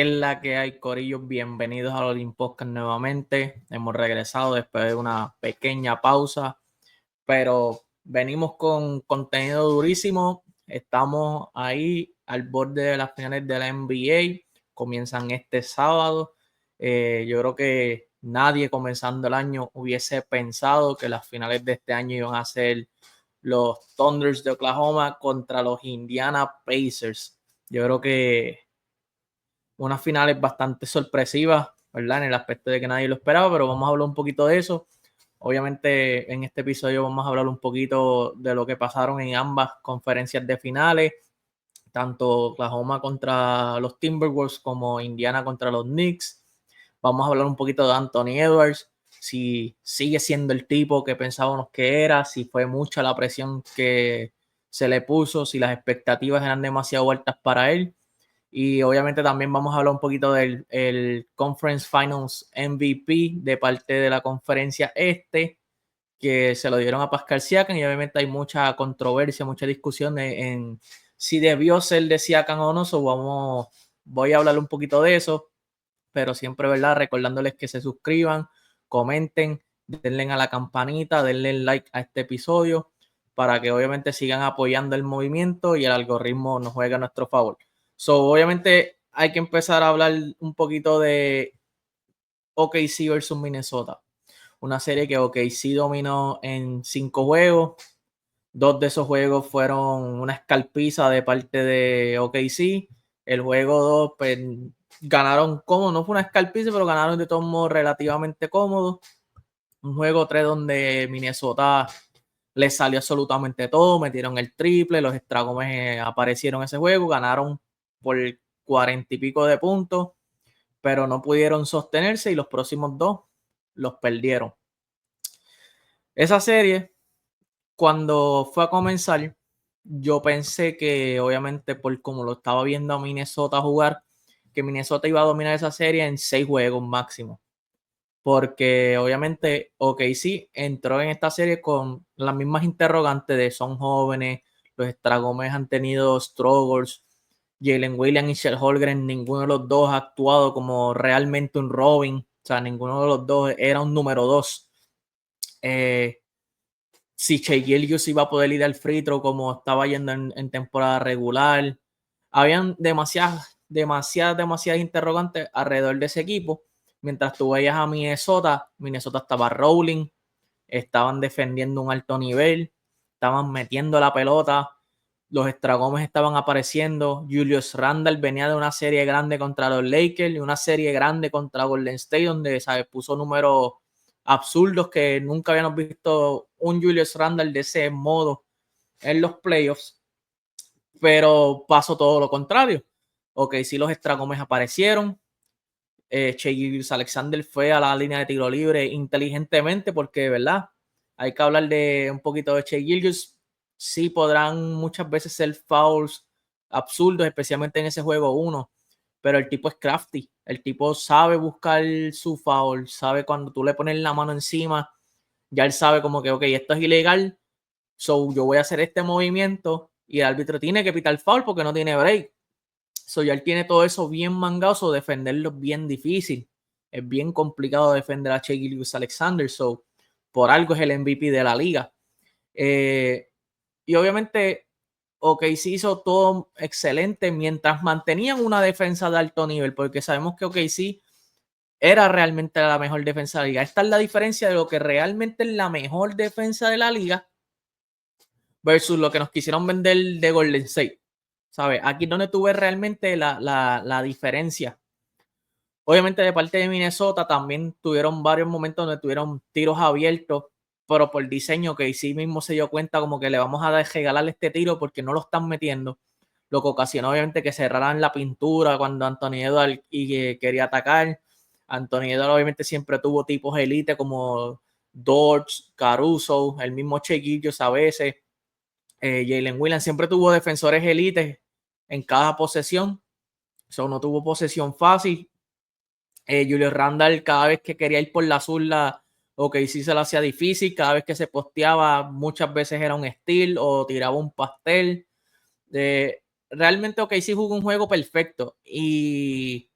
¿Qué es la que hay, corillos? Bienvenidos a Olin Podcast nuevamente. Hemos regresado después de una pequeña pausa, pero venimos con contenido durísimo. Estamos ahí al borde de las finales de la NBA. Comienzan este sábado. Yo creo que nadie comenzando el año hubiese pensado que las finales de este año iban a ser los Thunders de Oklahoma contra los Indiana Pacers. Yo creo que unas finales bastante sorpresivas, ¿verdad? En el aspecto de que nadie lo esperaba, pero vamos a hablar un poquito de eso. Obviamente en este episodio vamos a hablar un poquito de lo que pasaron en ambas conferencias de finales, tanto Oklahoma contra los Timberwolves como Indiana contra los Knicks. Vamos a hablar un poquito de Anthony Edwards, si sigue siendo el tipo que pensábamos que era, si fue mucha la presión que se le puso, si las expectativas eran demasiado altas para él. Y obviamente también vamos a hablar un poquito del el Conference Finals MVP de parte de la conferencia que se lo dieron a Pascal Siakam, y obviamente hay mucha controversia, mucha discusión en si debió ser de Siakam o no. Voy a hablar un poquito de eso, pero siempre, ¿verdad? Recordándoles que se suscriban, comenten, denle a la campanita, denle like a este episodio para que obviamente sigan apoyando el movimiento y el algoritmo nos juegue a nuestro favor. Obviamente hay que empezar a hablar un poquito de OKC versus Minnesota. Una serie que OKC dominó en 5 juegos. 2 de esos juegos fueron una escalpiza de parte de OKC. El juego 2, pues, ganaron cómodo. No fue una escalpiza, pero ganaron de todos modos relativamente cómodo. Un juego 3 donde Minnesota les salió absolutamente todo. Metieron el triple, los Estragomes aparecieron en ese juego. Ganaron por 40 y pico de puntos, pero no pudieron sostenerse y los próximos 2 los perdieron. Esa serie, cuando fue a comenzar, yo pensé que obviamente por como lo estaba viendo a Minnesota jugar, que Minnesota iba a dominar esa serie en 6 juegos máximo. Porque obviamente OKC entró en esta serie con las mismas interrogantes de son jóvenes, los Estragomes han tenido struggles, Jalen Williams y Chet Holmgren, ninguno de los dos ha actuado como realmente un Robin, o sea, ninguno de los dos era un número 2. Si Shai Gilgeous iba a poder ir al free throw como estaba yendo en temporada regular. Habían demasiadas interrogantes alrededor de ese equipo. Mientras tú veías a Minnesota estaba rolling, estaban defendiendo un alto nivel, estaban metiendo la pelota, los Estragomes estaban apareciendo, Julius Randle venía de una serie grande contra los Lakers y una serie grande contra Golden State, donde, ¿sabes?, puso números absurdos que nunca habíamos visto un Julius Randle de ese modo en los playoffs, pero pasó todo lo contrario. Ok, sí, los Estragomes aparecieron. Shai Gilgeous-Alexander fue a la línea de tiro libre inteligentemente, porque, ¿verdad? Hay que hablar de un poquito de Shai Gilgeous. Sí podrán muchas veces ser fouls absurdos, especialmente en ese juego 1, pero el tipo es crafty. El tipo sabe buscar su foul, sabe cuando tú le pones la mano encima, ya él sabe como que, ok, esto es ilegal, so yo voy a hacer este movimiento y el árbitro tiene que pitar foul porque no tiene break. Ya él tiene todo eso bien mangado, defenderlo es bien difícil. Es bien complicado defender a Shai Gilgeous-Alexander, por algo es el MVP de la liga. Y obviamente OKC hizo todo excelente mientras mantenían una defensa de alto nivel, porque sabemos que OKC era realmente la mejor defensa de la liga. Esta es la diferencia de lo que realmente es la mejor defensa de la liga versus lo que nos quisieron vender de Golden State. ¿Sabes? Aquí es donde tú ves realmente la diferencia. Obviamente de parte de Minnesota también tuvieron varios momentos donde tuvieron tiros abiertos, pero por diseño que sí mismo se dio cuenta como que le vamos a regalar este tiro porque no lo están metiendo, lo que ocasionó obviamente que cerraran la pintura cuando Anthony Edwards quería atacar. Anthony Edwards obviamente siempre tuvo tipos elite como Dort, Caruso, el mismo Shai Gilgeous a veces, Jalen Williams siempre tuvo defensores elites en cada posesión, no tuvo posesión fácil. Julius Randle cada vez que quería ir por la zurda, sí se lo hacía difícil, cada vez que se posteaba muchas veces era un steal o tiraba un pastel. Realmente sí jugó un juego perfecto y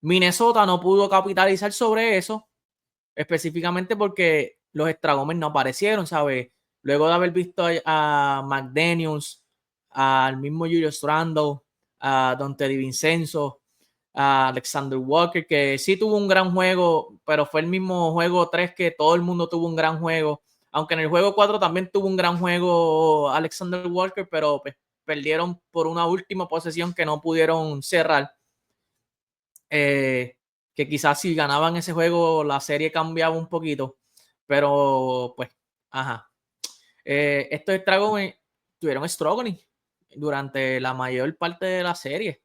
Minnesota no pudo capitalizar sobre eso, específicamente porque los Stragomers no aparecieron, ¿sabes? Luego de haber visto a McDaniels, al mismo Julius Randle, a Dante DiVincenzo, a Alexander Walker, que sí tuvo un gran juego, pero fue el mismo juego 3 que todo el mundo tuvo un gran juego. Aunque en el juego 4 también tuvo un gran juego Alexander Walker, pero pues, perdieron por una última posesión que no pudieron cerrar. Que quizás si ganaban ese juego la serie cambiaba un poquito, pero pues, ajá. Estos Dragons tuvieron struggling durante la mayor parte de la serie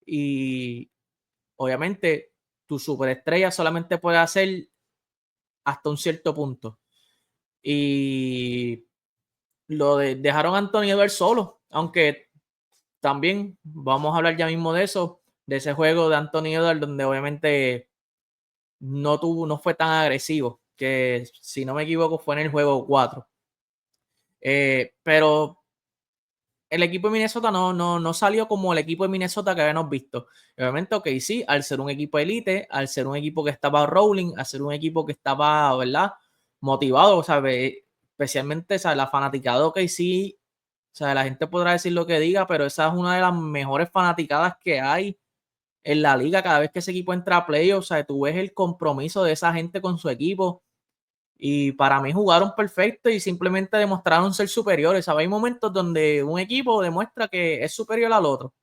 y obviamente tu superestrella solamente puede hacer hasta un cierto punto y dejaron a Anthony Edwards solo, aunque también vamos a hablar ya mismo de eso, de ese juego de Anthony Edwards donde obviamente no fue tan agresivo, que si no me equivoco fue en el juego 4. Pero el equipo de Minnesota no salió como el equipo de Minnesota que habíamos visto. Obviamente, ok, sí, al ser un equipo elite, al ser un equipo que estaba rolling, al ser un equipo que estaba, ¿verdad? Motivado, ¿sabes? Especialmente, ¿sabes? La fanaticada de OKC, o sea, la gente podrá decir lo que diga, pero esa es una de las mejores fanaticadas que hay en la liga. Cada vez que ese equipo entra a playoffs, o sea, tú ves el compromiso de esa gente con su equipo. Y para mí jugaron perfecto y simplemente demostraron ser superiores. ¿Sabes? Hay momentos donde un equipo demuestra que es superior al otro.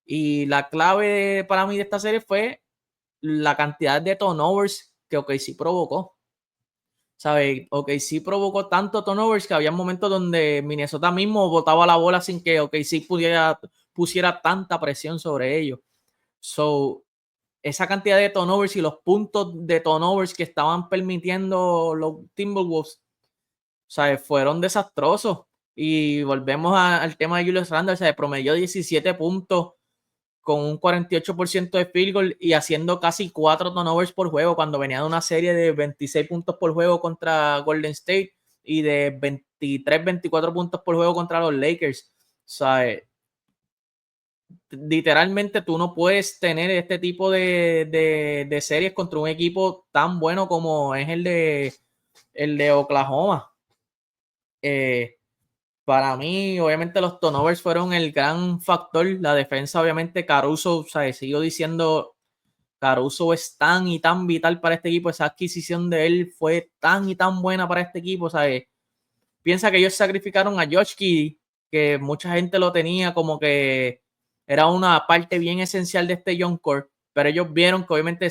Y la clave para mí de esta serie fue la cantidad de turnovers que OKC provocó. ¿Sabes? OKC provocó tanto turnovers que había momentos donde Minnesota mismo botaba la bola sin que OKC pusiera tanta presión sobre ellos. So, esa cantidad de turnovers y los puntos de turnovers que estaban permitiendo los Timberwolves, o sea, fueron desastrosos. Y volvemos al tema de Julius Randle, o sea, promedió 17 puntos con un 48% de field goal y haciendo casi 4 turnovers por juego cuando venía de una serie de 26 puntos por juego contra Golden State y de 23, 24 puntos por juego contra los Lakers. O sea, literalmente tú no puedes tener este tipo de series contra un equipo tan bueno como es el de Oklahoma. Para mí, obviamente, los turnovers fueron el gran factor. La defensa, obviamente, Caruso, o sea, sigo diciendo, Caruso es tan y tan vital para este equipo. Esa adquisición de él fue tan y tan buena para este equipo. O sea, piensa que ellos sacrificaron a Josh Giddey, que mucha gente lo tenía como que era una parte bien esencial de este Young Core, pero ellos vieron que obviamente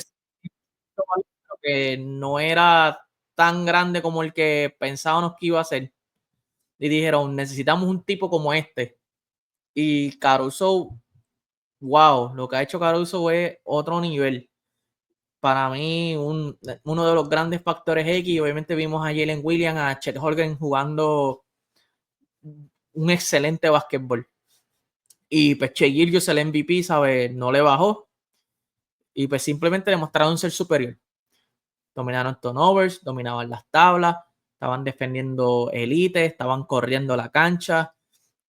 que no era tan grande como el que pensábamos que iba a ser. Y dijeron, necesitamos un tipo como este. Y Caruso, wow, lo que ha hecho Caruso es otro nivel. Para mí, uno de los grandes factores X, obviamente vimos a Jalen Williams, a Chet Holmgren jugando un excelente básquetbol. Y pues Shai Gilgeous, el MVP, ¿sabes? No le bajó. Y pues simplemente demostraron ser superior. Dominaron turnovers, dominaban las tablas, estaban defendiendo elite, estaban corriendo la cancha.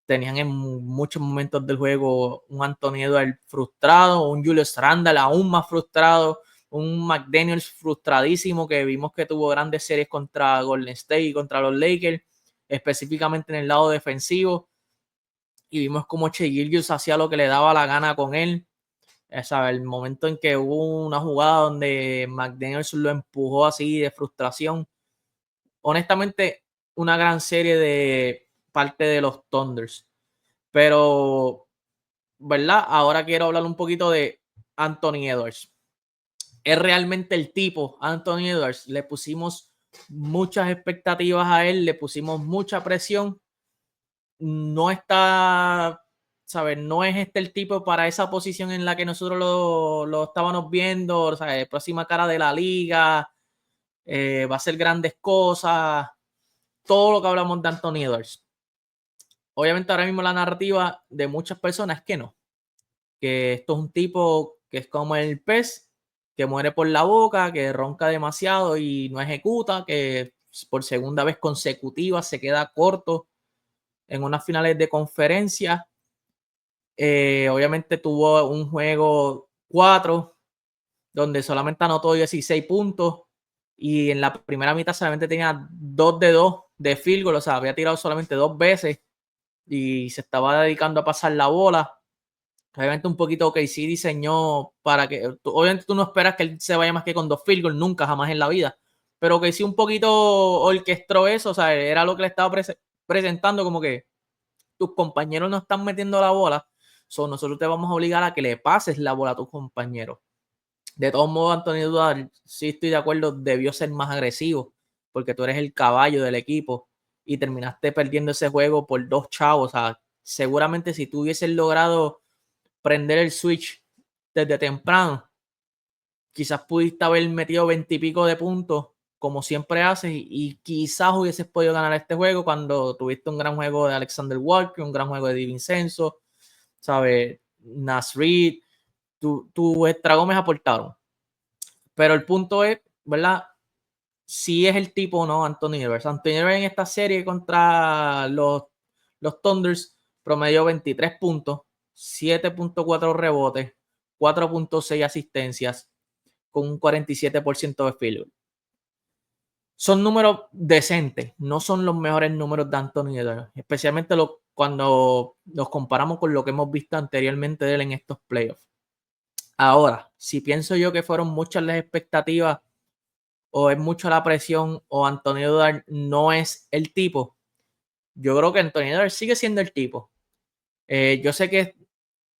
Tenían en muchos momentos del juego un Anthony Edwards frustrado, un Julius Randle aún más frustrado, un McDaniels frustradísimo que vimos que tuvo grandes series contra Golden State y contra los Lakers, específicamente en el lado defensivo. Y vimos como Shai Gilgeous hacía lo que le daba la gana con él. ¿Sabes? El momento en que hubo una jugada donde McDaniels lo empujó así de frustración. Honestamente, una gran serie de parte de los Thunders. Pero, ¿verdad? Ahora quiero hablar un poquito de Anthony Edwards. ¿Es realmente el tipo Anthony Edwards? Le pusimos muchas expectativas a él, le pusimos mucha presión. No está, ¿sabes? No es este el tipo para esa posición en la que nosotros lo estábamos viendo, o sea, próxima cara de la liga, va a hacer grandes cosas, todo lo que hablamos de Anthony Edwards. Obviamente ahora mismo la narrativa de muchas personas es que no, que esto es un tipo que es como el pez, que muere por la boca, que ronca demasiado y no ejecuta, que por segunda vez consecutiva se queda corto en unas finales de conferencia. Obviamente tuvo un juego 4 donde solamente anotó 16 puntos y en la primera mitad solamente tenía 2 de 2 de field goal, o sea, había tirado solamente 2 veces y se estaba dedicando a pasar la bola. Obviamente un poquito KC diseñó para que, obviamente tú no esperas que él se vaya más que con 2 field goals, nunca, jamás en la vida, pero KC un poquito orquestó eso, o sea, era lo que le estaba presentando, como que tus compañeros no están metiendo la bola, nosotros te vamos a obligar a que le pases la bola a tus compañeros. De todos modos, Antonio Dudar, sí estoy de acuerdo, debió ser más agresivo, porque tú eres el caballo del equipo y terminaste perdiendo ese juego por 2 chavos. O sea, seguramente si tú hubieses logrado prender el switch desde temprano, quizás pudiste haber metido 20 y pico de puntos, como siempre haces, y quizás hubieses podido ganar este juego cuando tuviste un gran juego de Alexander Walker, un gran juego de Di Vincenzo, ¿sabes? Nasrid, tus Extra Gómez aportaron. Pero el punto es, ¿verdad? Si es el tipo o no Anthony Edwards. Anthony Edwards en esta serie contra los Thunders promedió 23 puntos, 7.4 rebotes, 4.6 asistencias con un 47% de field goal. Son números decentes, no son los mejores números de Anthony Edwards, especialmente cuando los comparamos con lo que hemos visto anteriormente de él en estos playoffs. Ahora, si pienso yo que fueron muchas las expectativas o es mucho la presión o Antonio Dudar no es el tipo, yo creo que Antonio Dudar sigue siendo el tipo. Yo sé que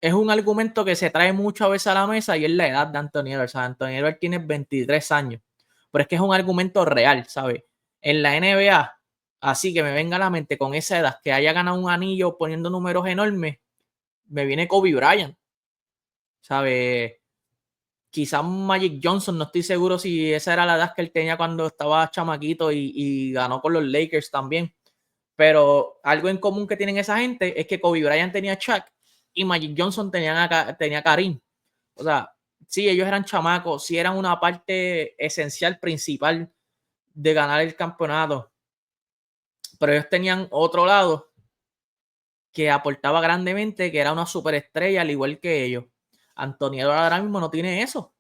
es un argumento que se trae muchas veces a la mesa y es la edad de Antonio Dudar. O sea, Antonio Dudar tiene 23 años, pero es que es un argumento real, ¿sabes? En la NBA, así que me venga a la mente con esa edad, que haya ganado un anillo poniendo números enormes, me viene Kobe Bryant, ¿sabes? Quizás Magic Johnson, no estoy seguro si esa era la edad que él tenía cuando estaba chamaquito y ganó con los Lakers también. Pero algo en común que tienen esa gente es que Kobe Bryant tenía Shaq y Magic Johnson tenía Karim. O sea, sí, ellos eran chamacos, sí eran una parte esencial, principal de ganar el campeonato. Pero ellos tenían otro lado que aportaba grandemente, que era una superestrella al igual que ellos. Antonio ahora mismo no tiene eso.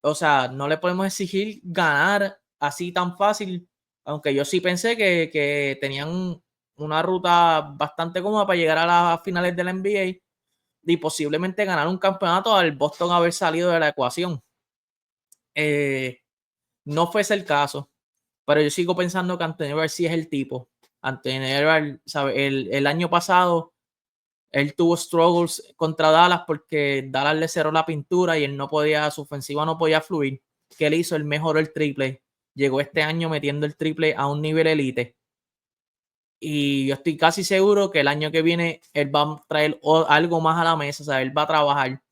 O sea, no le podemos exigir ganar así tan fácil, aunque yo sí pensé que tenían una ruta bastante cómoda para llegar a las finales de la NBA y posiblemente ganar un campeonato al Boston haber salido de la ecuación. No fuese el caso, pero yo sigo pensando que Anthony Edwards sí es el tipo. Anthony Edwards, ¿sabe? El año pasado él tuvo struggles contra Dallas porque Dallas le cerró la pintura y él no podía, su ofensiva no podía fluir. ¿Qué él hizo? Él mejoró el triple. Llegó este año metiendo el triple a un nivel elite. Y yo estoy casi seguro que el año que viene él va a traer algo más a la mesa, o sea, él va a trabajar.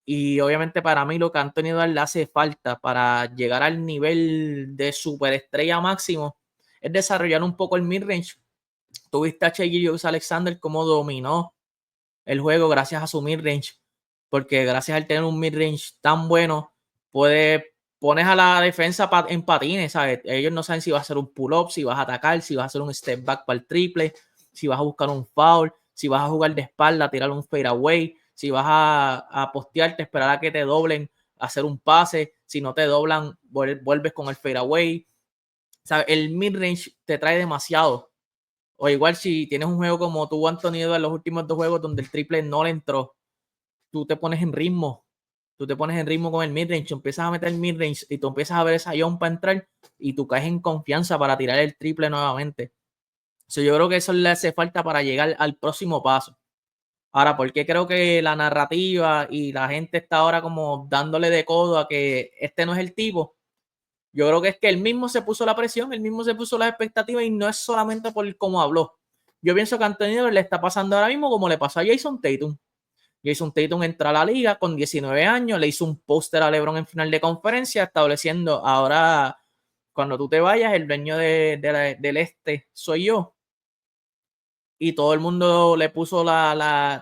Y obviamente para mí lo que a Anthony Edwards le hace falta para llegar al nivel de superestrella máximo es desarrollar un poco el midrange. Tuviste a Shai Gilgeous-Alexander como dominó el juego gracias a su midrange, porque gracias al tener un midrange tan bueno, pones a la defensa en patines, ¿sabes? Ellos no saben si vas a hacer un pull-up, si vas a atacar, si vas a hacer un step back para el triple, si vas a buscar un foul, si vas a jugar de espalda, tirar un fadeaway, si vas a postearte, esperar a que te doblen, hacer un pase, si no te doblan, vuelves con el fadeaway. ¿Sabes? El midrange te trae demasiado. O igual si tienes un juego como tuvo Antonio en los últimos 2 juegos donde el triple no le entró, tú te pones en ritmo. Tú te pones en ritmo con el midrange, empiezas a meter el midrange y tú empiezas a ver esa jump para entrar y tú caes en confianza para tirar el triple nuevamente. Yo creo que eso le hace falta para llegar al próximo paso. Ahora, ¿por qué creo que la narrativa y la gente está ahora como dándole de codo a que este no es el tipo? Yo creo que es que él mismo se puso la presión, él mismo se puso las expectativas y no es solamente por cómo habló. Yo pienso que a Anthony le está pasando ahora mismo como le pasó a Jason Tatum. Jason Tatum entra a la liga con 19 años, le hizo un póster a LeBron en final de conferencia, estableciendo ahora, cuando tú te vayas, el dueño del este soy yo. Y todo el mundo le puso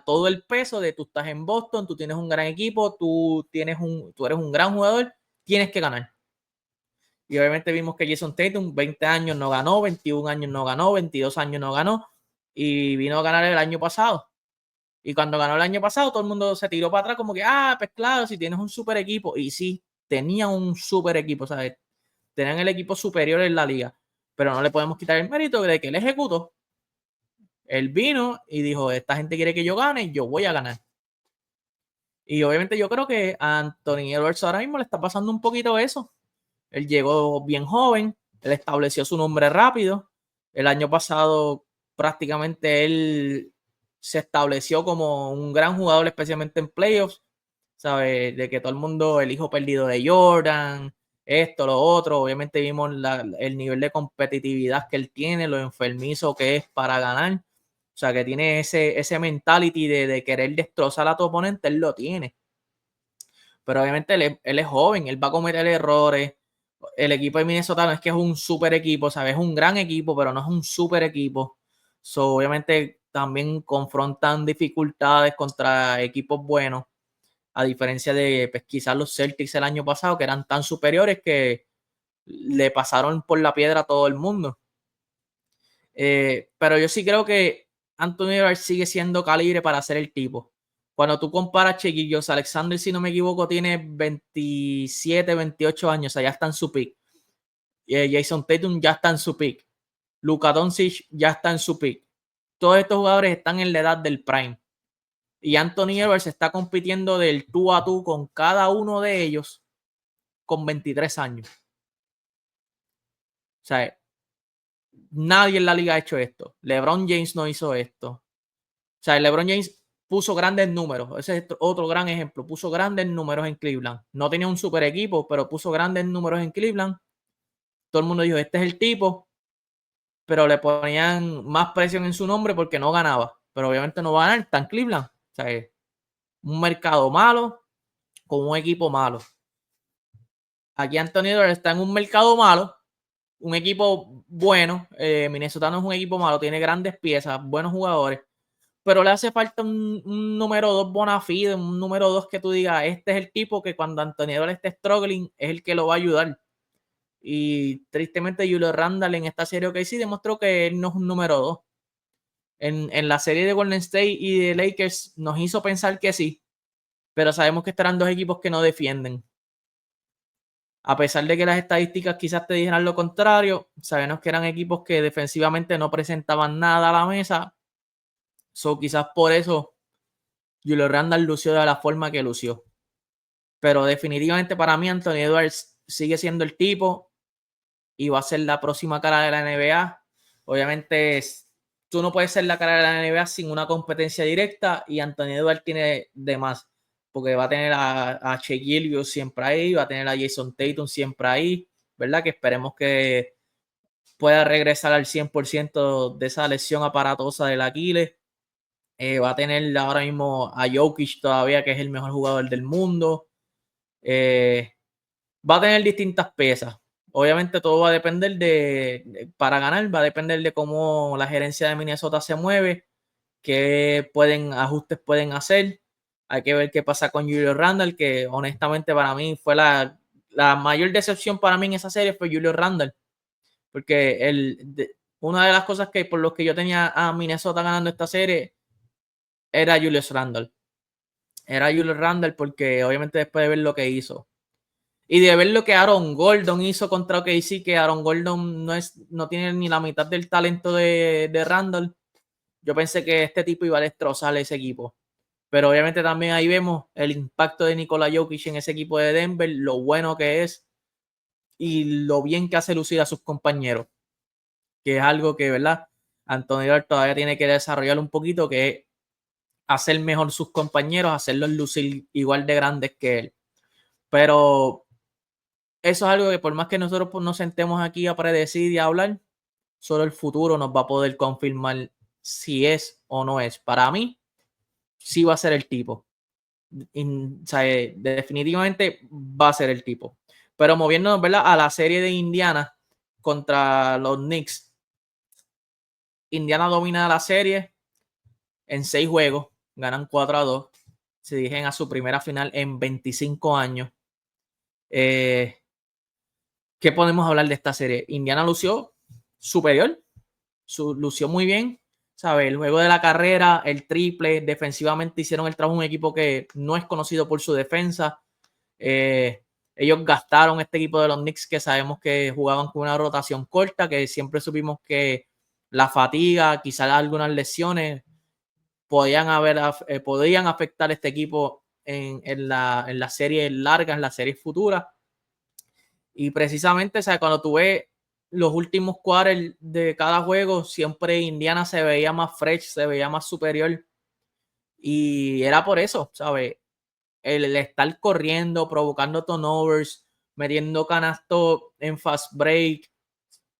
todo el peso de tú estás en Boston, tú tienes un gran equipo, tú eres un gran jugador, tienes que ganar. Y obviamente vimos que Jason Tatum, 20 años no ganó, 21 años no ganó, 22 años no ganó, y vino a ganar el año pasado. Y cuando ganó el año pasado, todo el mundo se tiró para atrás como que, pues claro, si tienes un super equipo. Y sí, tenían un super equipo, ¿sabes? Tenían el equipo superior en la liga. Pero no le podemos quitar el mérito de que él ejecutó. Él vino y dijo, esta gente quiere que yo gane, yo voy a ganar. Y obviamente yo creo que a Anthony Edwards ahora mismo le está pasando un poquito eso. Él llegó bien joven, él estableció su nombre rápido. El año pasado prácticamente él se estableció como un gran jugador, especialmente en playoffs, ¿sabes? De que todo el mundo, el hijo perdido de Jordan, esto, lo otro. Obviamente vimos el nivel de competitividad que él tiene, lo enfermizo que es para ganar. O sea, que tiene ese mentality de querer destrozar a tu oponente, él lo tiene. Pero obviamente él es joven, él va a cometer errores. El equipo de Minnesota no es que es un super equipo, ¿sabes? Es un gran equipo, pero no es un super equipo. So, obviamente también confrontan dificultades contra equipos buenos, a diferencia de pues, quizás los Celtics el año pasado, que eran tan superiores que le pasaron por la piedra a todo el mundo. Pero yo sí creo que Anthony Edwards sigue siendo calibre para ser el tipo. Cuando tú comparas Chiquillos, Alexander, si no me equivoco, tiene 27, 28 años, o sea, ya está en su peak. Jason Tatum ya está en su peak. Luka Doncic ya está en su peak. Todos estos jugadores están en la edad del prime. Y Anthony Edwards está compitiendo del tú a tú con cada uno de ellos con 23 años. O sea, nadie en la liga ha hecho esto. LeBron James no hizo esto. O sea, LeBron James puso grandes números. Ese es otro gran ejemplo. Puso grandes números en Cleveland. No tenía un super equipo, pero puso grandes números en Cleveland. Todo el mundo dijo, este es el tipo, pero le ponían más presión en su nombre porque no ganaba. Pero obviamente no va a ganar, está en Cleveland. O sea, un mercado malo con un equipo malo. Aquí Anthony Edwards está en un mercado malo, un equipo bueno. Minnesota no es un equipo malo, tiene grandes piezas, buenos jugadores, pero le hace falta un número 2 bona fide, un número 2 que tú digas, este es el tipo que cuando Anthony Edwards esté struggling es el que lo va a ayudar. Y tristemente Julio Randall en esta serie que sí demostró que él no es un número 2. En la serie de Golden State y de Lakers nos hizo pensar que sí, pero sabemos que estarán dos equipos que no defienden. A pesar de que las estadísticas quizás te dijeran lo contrario, sabemos que eran equipos que defensivamente no presentaban nada a la mesa. So, quizás por eso Julio Randall lució de la forma que lució. Pero definitivamente para mí Anthony Edwards sigue siendo el tipo y va a ser la próxima cara de la NBA. Obviamente tú no puedes ser la cara de la NBA sin una competencia directa y Anthony Edwards tiene de más. Porque va a tener a Shea Gilgeous siempre ahí, va a tener a Jason Tatum siempre ahí, ¿verdad? Que esperemos que pueda regresar al 100% de esa lesión aparatosa del Aquiles. Va a tener ahora mismo a Jokic todavía, que es el mejor jugador del mundo. Va a tener distintas piezas. Obviamente todo va a depender para ganar, va a depender de cómo la gerencia de Minnesota se mueve, qué ajustes pueden hacer. Hay que ver qué pasa con Julio Randall, que honestamente para mí fue la mayor decepción para mí en esa serie fue Julio Randall. Porque una de las cosas que por los que yo tenía a Minnesota ganando esta serie era Julius Randle. Era Julius Randle porque obviamente después de ver lo que hizo y de ver lo que Aaron Gordon hizo contra OKC, que Aaron Gordon no tiene ni la mitad del talento de Randle, yo pensé que este tipo iba a destrozar ese equipo. Pero obviamente también ahí vemos el impacto de Nikola Jokic en ese equipo de Denver, lo bueno que es y lo bien que hace lucir a sus compañeros, que es algo que, ¿verdad? Antonio todavía tiene que desarrollar un poquito, que es hacer mejor sus compañeros, hacerlos lucir igual de grandes que él. Pero eso es algo que por más que nosotros nos sentemos aquí a predecir y a hablar, solo el futuro nos va a poder confirmar si es o no es. Para mí, sí va a ser el tipo. O sea, definitivamente va a ser el tipo. Pero moviéndonos, ¿verdad?, a la serie de Indiana contra los Knicks. Indiana domina la serie en 6 juegos, ganan 4-2, se dirigen a su primera final en 25 años. ¿Qué podemos hablar de esta serie? Indiana lució superior, lució muy bien. ¿sabes? El juego de la carrera, el triple, defensivamente hicieron el trabajo de un equipo que no es conocido por su defensa. Ellos gastaron este equipo de los Knicks que sabemos que jugaban con una rotación corta, que siempre supimos que la fatiga, quizás algunas lesiones podían afectar a este equipo en las series largas, en las series futuras. Y precisamente, o sea, cuando tú ves los últimos quarters de cada juego, siempre Indiana se veía más fresh, se veía más superior. Y era por eso, ¿sabes? El estar corriendo, provocando turnovers, metiendo canasto en fast break,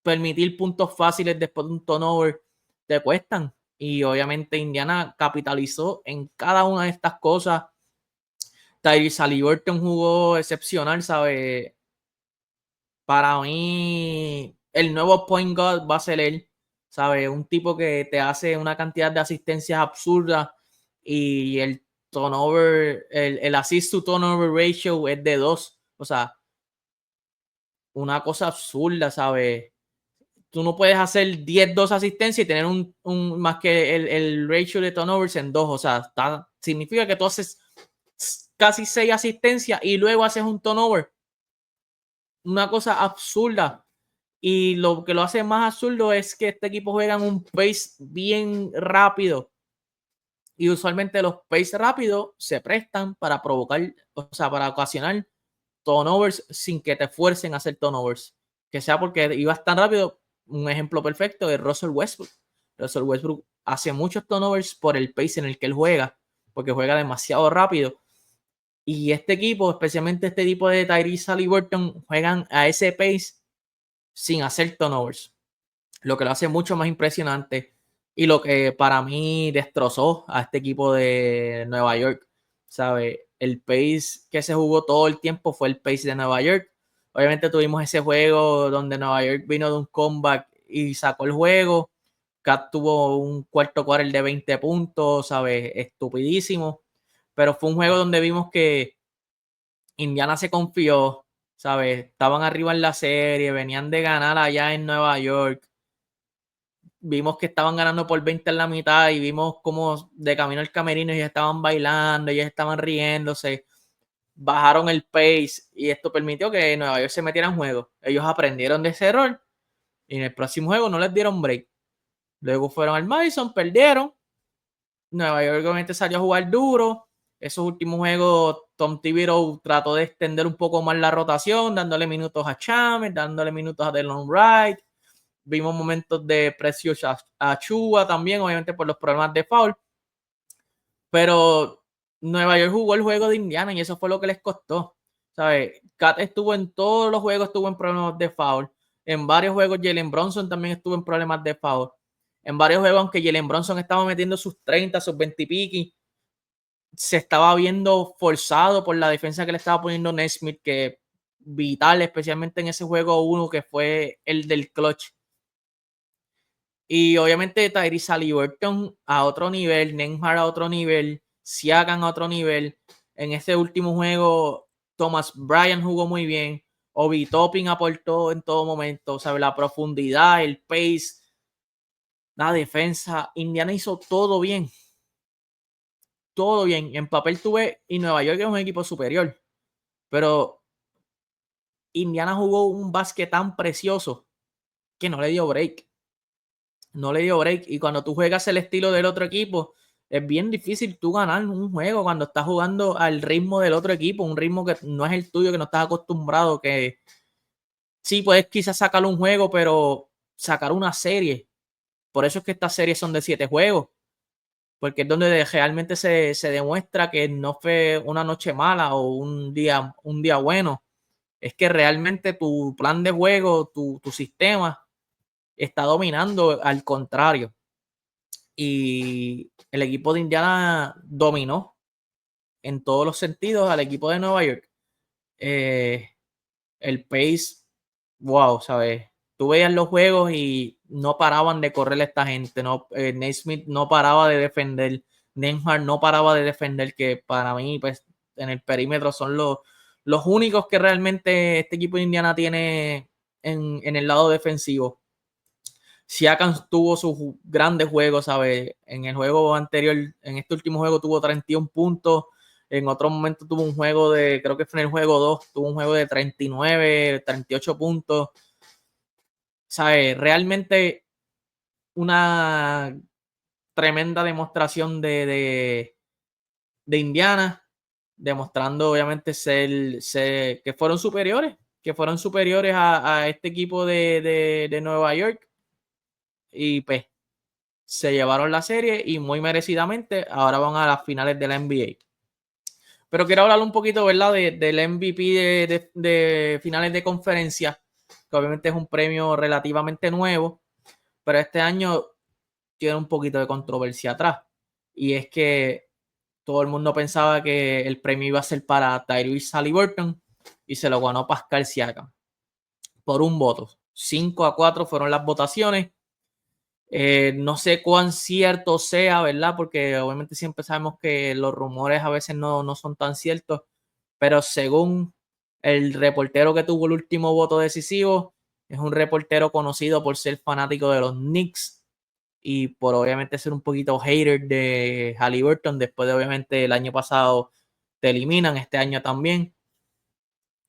permitir puntos fáciles después de un turnover, te cuestan. Y obviamente Indiana capitalizó en cada una de estas cosas. Tyrese Haliburton jugó excepcional, ¿sabes? Para mí, el nuevo point guard va a ser él, ¿sabes? Un tipo que te hace una cantidad de asistencias absurdas y el turnover, el assist to turnover ratio es de 2. O sea, una cosa absurda, ¿sabes? Tú no puedes hacer 10-2 asistencias y tener un más que el ratio de turnovers en 2. O sea, significa que tú haces casi 6 asistencias y luego haces un turnover. Una cosa absurda. Y lo que lo hace más absurdo es que este equipo juega en un pace bien rápido. Y usualmente los pace rápidos se prestan para provocar, o sea, para ocasionar turnovers sin que te fuercen a hacer turnovers. Que sea porque ibas tan rápido. Un ejemplo perfecto es Russell Westbrook. Russell Westbrook hace muchos turnovers por el pace en el que él juega, porque juega demasiado rápido. Y este equipo, especialmente este tipo de Tyrese Haliburton, juegan a ese pace sin hacer turnovers, lo que lo hace mucho más impresionante y lo que para mí destrozó a este equipo de Nueva York, ¿sabe? El pace que se jugó todo el tiempo fue el pace de Nueva York. Obviamente tuvimos ese juego donde Nueva York vino de un comeback y sacó el juego. Cat tuvo un cuarto quarter de 20 puntos, ¿sabes? Estupidísimo. Pero fue un juego donde vimos que Indiana se confió, ¿sabes? Estaban arriba en la serie, venían de ganar allá en Nueva York. Vimos que estaban ganando por 20 en la mitad y vimos como de camino al camerino ellos estaban bailando, ellos estaban riéndose, bajaron el pace y esto permitió que Nueva York se metiera en juego. Ellos aprendieron de ese error y en el próximo juego no les dieron break. Luego fueron al Madison, perdieron. Nueva York obviamente salió a jugar duro. Esos últimos juegos, Tom Thibodeau trató de extender un poco más la rotación, dándole minutos a Chalmers, dándole minutos a Delon Wright. Vimos momentos de Precious Achiuwa también, obviamente por los problemas de foul. Pero Nueva York jugó el juego de Indiana y eso fue lo que les costó. ¿Sabes? Cat estuvo en todos los juegos, estuvo en problemas de foul. En varios juegos, Jalen Bronson también estuvo en problemas de foul. En varios juegos, aunque Jalen Bronson estaba metiendo sus 30, sus 20 y piqui, se estaba viendo forzado por la defensa que le estaba poniendo Nesmith, que vital, especialmente en ese juego 1 que fue el del clutch. Y obviamente Tyrese Haliburton a otro nivel, Nembhard a otro nivel, Siakam a otro nivel. En este último juego, Thomas Bryant jugó muy bien. Obi Toppin aportó en todo momento. ¿Sabe? La profundidad, el pace, la defensa. Indiana hizo todo bien. Todo bien. En papel tuve, y Nueva York es un equipo superior. Pero Indiana jugó un básquet tan precioso que no le dio break. No le dio break. Y cuando tú juegas el estilo del otro equipo, es bien difícil tú ganar un juego cuando estás jugando al ritmo del otro equipo, un ritmo que no es el tuyo, que no estás acostumbrado, que sí puedes quizás sacar un juego, pero sacar una serie. Por eso es que estas series son de 7 juegos, porque es donde realmente se demuestra que no fue una noche mala o un día bueno. Es que realmente tu plan de juego, tu sistema está dominando al contrario. Y el equipo de Indiana dominó en todos los sentidos al equipo de Nueva York. El pace, wow, ¿sabes? Tú veías los juegos y no paraban de correr a esta gente. No, Naismith no paraba de defender. Nembhard no paraba de defender, que para mí, pues, en el perímetro son los únicos que realmente este equipo de Indiana tiene en el lado defensivo. Siakam tuvo sus grandes juegos, ¿sabes? En el juego anterior, en este último juego tuvo 31 puntos. En otro momento tuvo un juego creo que fue en el juego 2, tuvo un juego de 39, 38 puntos. ¿Sabes? Realmente una tremenda demostración de Indiana, demostrando obviamente que fueron superiores a este equipo de Nueva York. Y pues se llevaron la serie y muy merecidamente ahora van a las finales de la NBA. Pero quiero hablar un poquito, ¿verdad? Del MVP de finales de conferencia, que obviamente es un premio relativamente nuevo, pero este año tiene un poquito de controversia atrás. Y es que todo el mundo pensaba que el premio iba a ser para Tyrese Haliburton y se lo ganó Pascal Siakam por un voto. 5-4 fueron las votaciones. No sé cuán cierto sea, ¿verdad? Porque obviamente siempre sabemos que los rumores a veces no son tan ciertos, pero según el reportero que tuvo el último voto decisivo, es un reportero conocido por ser fanático de los Knicks y por obviamente ser un poquito hater de Haliburton. Después de obviamente el año pasado te eliminan, este año también.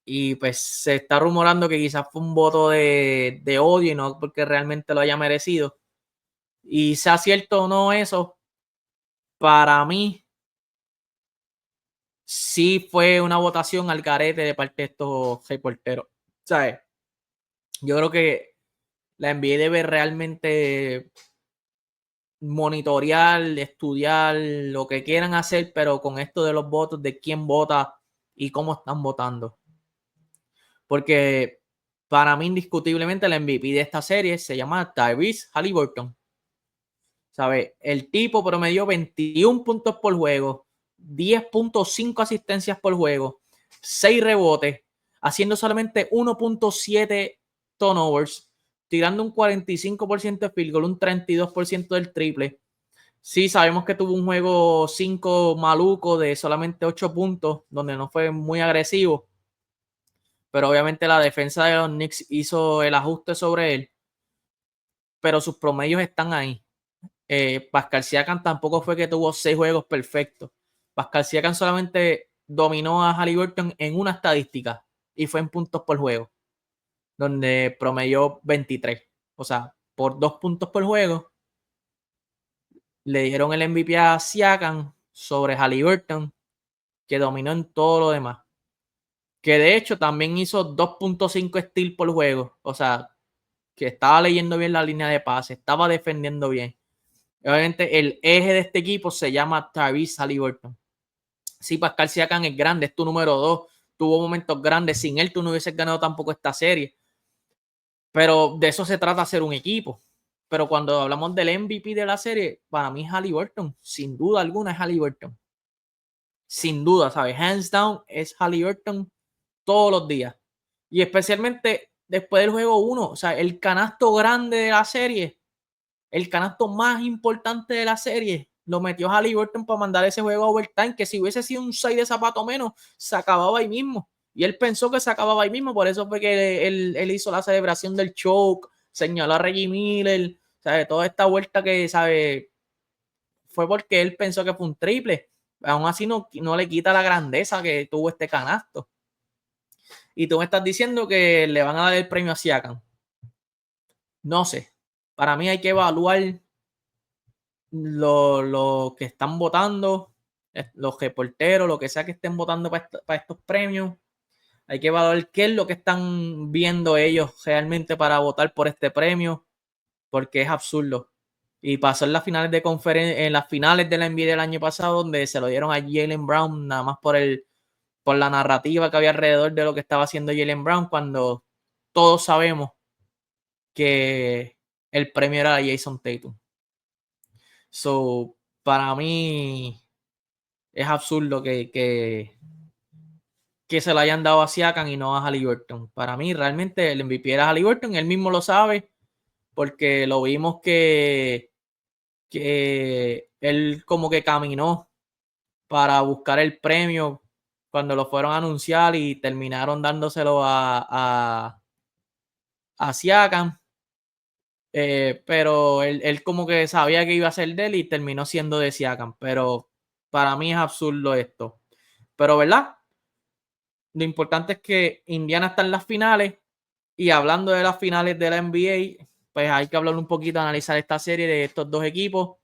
Y pues se está rumorando que quizás fue un voto de odio y no porque realmente lo haya merecido. Y sea cierto o no eso, para mí sí fue una votación al garete de parte de estos reporteros. ¿Sabes? Yo creo que la NBA debe realmente monitorear, estudiar lo que quieran hacer, pero con esto de los votos, de quién vota y cómo están votando. Porque para mí, indiscutiblemente, el MVP de esta serie se llama Tyrese Haliburton. ¿Sabe? El tipo promedió 21 puntos por juego, 10.5 asistencias por juego, 6 rebotes, haciendo solamente 1.7 turnovers, tirando un 45% de field goal, un 32% del triple. Sí, sabemos que tuvo un juego 5 maluco de solamente 8 puntos, donde no fue muy agresivo, pero obviamente la defensa de los Knicks hizo el ajuste sobre él, pero sus promedios están ahí. Pascal Siakam tampoco fue que tuvo 6 juegos perfectos. Pascal Siakam solamente dominó a Haliburton en una estadística y fue en puntos por juego, donde promedió 23. O sea, por 2 puntos por juego, le dieron el MVP a Siakam sobre Haliburton, que dominó en todo lo demás. Que de hecho también hizo 2.5 steals por juego. O sea, que estaba leyendo bien la línea de pase, estaba defendiendo bien. Obviamente el eje de este equipo se llama Tyrese Haliburton. Sí, Pascal Siakam es grande, es tu número 2, tuvo momentos grandes, sin él tú no hubieses ganado tampoco esta serie, pero de eso se trata hacer un equipo. Pero cuando hablamos del MVP de la serie, para mí es Haliburton, sin duda alguna es Haliburton. Sin duda, ¿sabes? Hands down es Haliburton todos los días. Y especialmente después del juego 1, o sea, el canasto grande de la serie, el canasto más importante de la serie, lo metió Haliburton para mandar ese juego a overtime, que si hubiese sido un 6 de zapato menos, se acababa ahí mismo. Y él pensó que se acababa ahí mismo, por eso fue que él hizo la celebración del choke, señaló a Reggie Miller, ¿sabe? Toda esta vuelta que, ¿sabe? Fue porque él pensó que fue un triple. Aún así no le quita la grandeza que tuvo este canasto. Y tú me estás diciendo que le van a dar el premio a Siakam. No sé. Para mí hay que evaluar lo que están votando, los reporteros, lo que sea que estén votando para estos premios. Hay que evaluar qué es lo que están viendo ellos realmente para votar por este premio, porque es absurdo. Y pasó en las finales de conferencia, en las finales de la NBA del año pasado, donde se lo dieron a Jaylen Brown, nada más por la narrativa que había alrededor de lo que estaba haciendo Jaylen Brown, cuando todos sabemos que el premio era de Jason Tatum. So, para mí es absurdo que se lo hayan dado a Siakam y no a Haliburton. Para mí, realmente el MVP era Haliburton, él mismo lo sabe, porque lo vimos que él como que caminó para buscar el premio cuando lo fueron a anunciar y terminaron dándoselo a Siakam. Pero él como que sabía que iba a ser de él y terminó siendo de Siakam. Pero para mí es absurdo esto. Pero, ¿verdad? Lo importante es que Indiana está en las finales. Y hablando de las finales de la NBA, pues hay que hablar un poquito, analizar esta serie de estos dos equipos.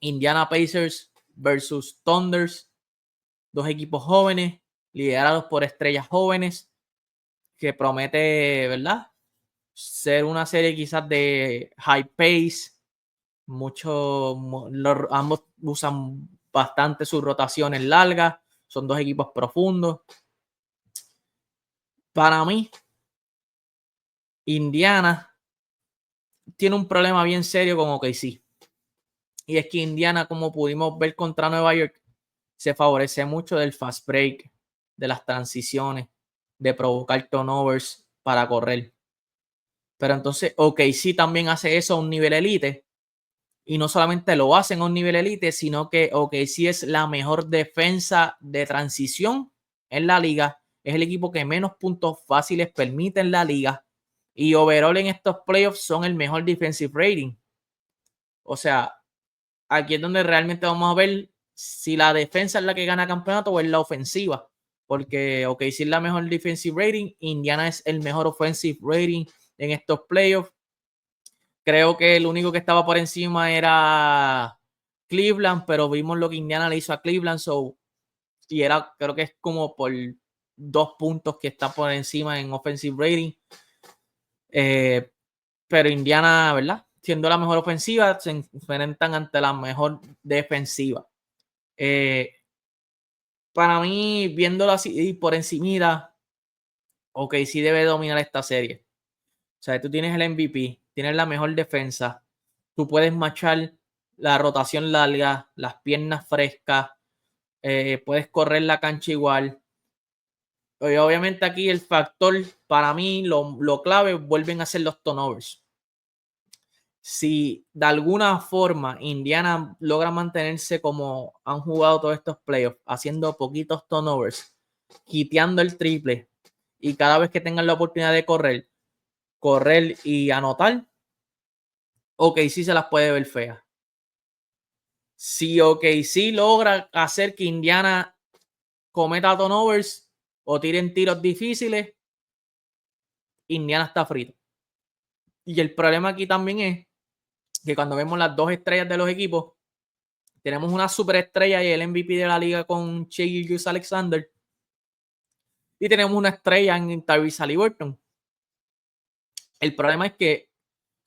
Indiana Pacers versus Thunders. Dos equipos jóvenes, liderados por estrellas jóvenes, que promete, ¿verdad? Ser una serie quizás de high pace. Ambos usan bastante sus rotaciones largas. Son dos equipos profundos. Para mí, Indiana tiene un problema bien serio con OKC. Y es que Indiana, como pudimos ver contra Nueva York, se favorece mucho del fast break, de las transiciones, de provocar turnovers para correr. Pero entonces OKC también hace eso a un nivel elite. Y no solamente lo hacen a un nivel elite, sino que OKC es la mejor defensa de transición en la liga. Es el equipo que menos puntos fáciles permite en la liga. Y overall en estos playoffs son el mejor defensive rating. O sea, aquí es donde realmente vamos a ver si la defensa es la que gana campeonato o es la ofensiva. Porque OKC es la mejor defensive rating. Indiana es el mejor offensive rating en estos playoffs. Creo que el único que estaba por encima era Cleveland, pero vimos lo que Indiana le hizo a Cleveland. Y creo que es como por 2 puntos que está por encima en offensive rating. Pero Indiana, ¿verdad? Siendo la mejor ofensiva, se enfrentan ante la mejor defensiva. Para mí, viéndolo así por encimita, ok, sí debe dominar esta serie. O sea, tú tienes el MVP, tienes la mejor defensa, tú puedes machar la rotación larga, las piernas frescas, puedes correr la cancha igual. Y obviamente aquí el factor, para mí, lo clave vuelven a ser los turnovers. Si de alguna forma Indiana logra mantenerse como han jugado todos estos playoffs, haciendo poquitos turnovers, quiteando el triple, y cada vez que tengan la oportunidad de correr y anotar, ok, sí se las puede ver feas. Si ok, sí logra hacer que Indiana cometa turnovers o tiren tiros difíciles, Indiana está frito. Y el problema aquí también es que cuando vemos las dos estrellas de los equipos, tenemos una superestrella y el MVP de la liga con Shai Gilgeous-Alexander, y tenemos una estrella en Tyrese Haliburton. El problema es que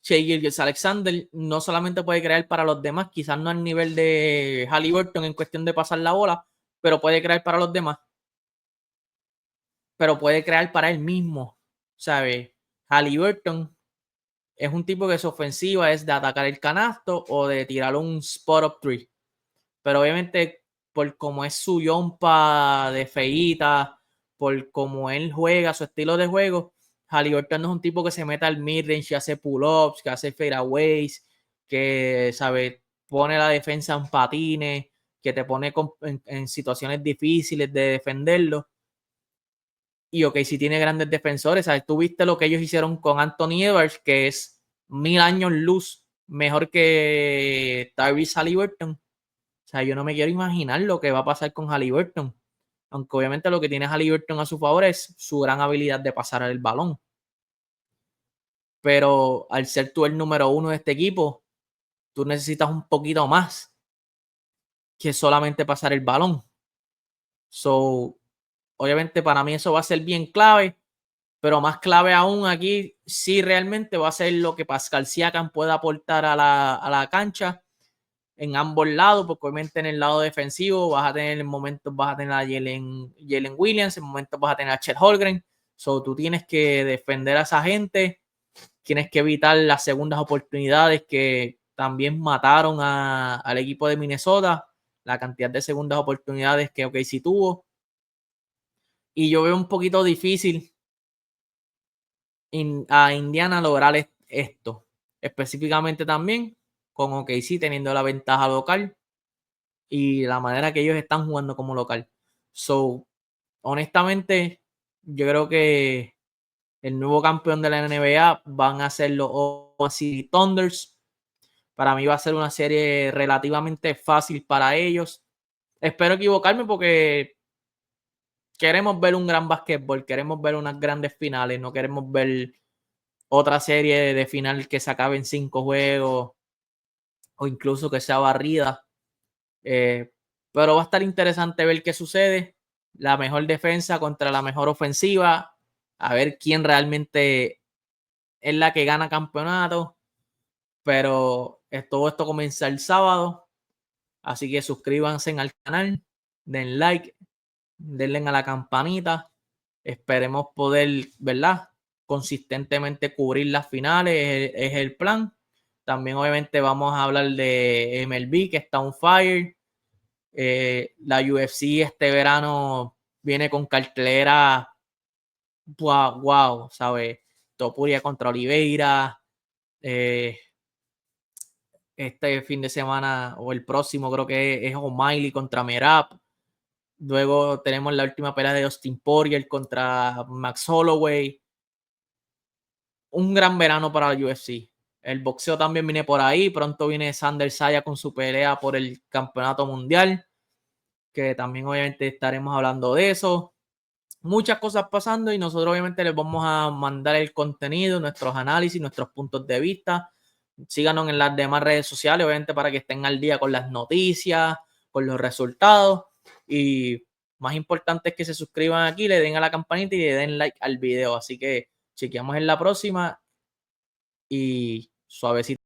Shai Gilgeous-Alexander no solamente puede crear para los demás, quizás no al nivel de Haliburton en cuestión de pasar la bola, pero puede crear para los demás. Pero puede crear para él mismo, ¿sabes? Haliburton es un tipo que su ofensiva es de atacar el canasto o de tirar un spot-up three. Pero obviamente, por cómo es su yompa de feíta, por cómo él juega, su estilo de juego, Haliburton no es un tipo que se meta al midrange, que hace pull-ups, que hace fadeaways, que, ¿sabe? Pone la defensa en patines, que te pone en situaciones difíciles de defenderlo. Y ok, si tiene grandes defensores, ¿sabes? Tú viste lo que ellos hicieron con Anthony Edwards, que es 1000 años luz mejor que Tyrese Haliburton. O sea, yo no me quiero imaginar lo que va a pasar con Haliburton. Aunque obviamente lo que tiene Haliburton a su favor es su gran habilidad de pasar el balón. Pero al ser tú el número uno de este equipo, tú necesitas un poquito más que solamente pasar el balón. So, obviamente para mí eso va a ser bien clave. Pero más clave aún aquí, sí realmente va a ser lo que Pascal Siakam pueda aportar a la cancha en ambos lados, porque obviamente en el lado defensivo vas a tener en momentos vas a tener a Jalen Williams, en momentos vas a tener a Chet Holmgren. So, tú tienes que defender a esa gente, tienes que evitar las segundas oportunidades que también mataron al equipo de Minnesota, la cantidad de segundas oportunidades que OKC tuvo. Y yo veo un poquito difícil a Indiana lograr esto. Específicamente también con OKC teniendo la ventaja local y la manera que ellos están jugando como local. So, honestamente, yo creo que el nuevo campeón de la NBA van a ser los City Thunders. Para mí va a ser una serie relativamente fácil para ellos. Espero equivocarme porque queremos ver un gran básquetbol, queremos ver unas grandes finales, no queremos ver otra serie de final que se acabe en 5 juegos o incluso que sea barrida. Pero va a estar interesante ver qué sucede. La mejor defensa contra la mejor ofensiva. A ver quién realmente es la que gana campeonato. Pero todo esto comienza el sábado. Así que suscríbanse al canal. Den like. Denle a la campanita. Esperemos poder, ¿verdad? Consistentemente cubrir las finales. Es el plan. También obviamente vamos a hablar de MLB que está on fire. La UFC este verano viene con cartelera wow, ¿sabes? Topuria contra Oliveira. Este fin de semana o el próximo creo que es O'Malley contra Merab. Luego tenemos la última pelea de Austin Poirier contra Max Holloway. Un gran verano para la UFC. El boxeo también viene por ahí. Pronto viene Sander Saya con su pelea por el campeonato mundial, que también obviamente estaremos hablando de eso. Muchas cosas pasando y nosotros obviamente les vamos a mandar el contenido, nuestros análisis, nuestros puntos de vista. Síganos en las demás redes sociales, obviamente para que estén al día con las noticias, con los resultados. Y más importante es que se suscriban aquí, le den a la campanita y le den like al video. Así que chequeamos en la próxima y suavecito.